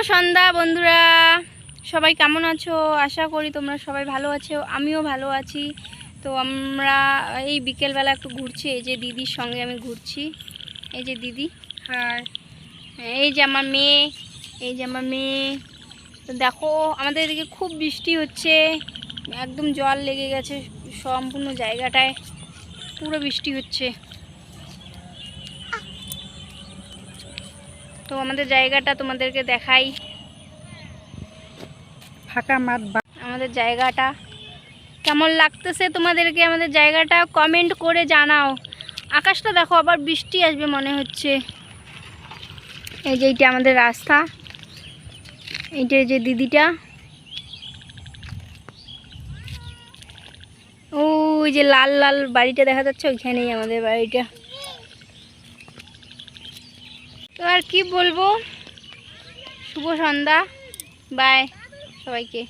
সন্ধ্যা বন্ধুরা, সবাই কেমন আছো? আশা করি তোমরা সবাই ভালো আছো, আমিও ভালো আছি। তো আমরা এই বিকেলবেলা একটু ঘুরছি, এই যে দিদির সঙ্গে আমি ঘুরছি। এই যে দিদি, হ্যাঁ, এই যে আমার মেয়ে, এই যে আমার মেয়ে। তো দেখো আমাদের এদিকে খুব বৃষ্টি হচ্ছে, একদম জল লেগে গেছে সম্পূর্ণ জায়গাটায়, পুরো বৃষ্টি হচ্ছে। তো আমাদের জায়গাটা তোমাদেরকে দেখাই, ফাঁকা মাঠ। আমাদের জায়গাটা কেমন লাগতেছে তোমাদেরকে, আমাদের জায়গাটা কমেন্ট করে জানাও। আকাশটা দেখো, আবার বৃষ্টি আসবে মনে হচ্ছে। এই যে এইটা আমাদের রাস্তা, এইটা যে দিদিটা, ওই যে লাল লাল বাড়িটা দেখা যাচ্ছে, ওইখানেই আমাদের বাড়িটা। তো আর কি বলবো, শুভ সন্ধ্যা, বাই সবাইকে।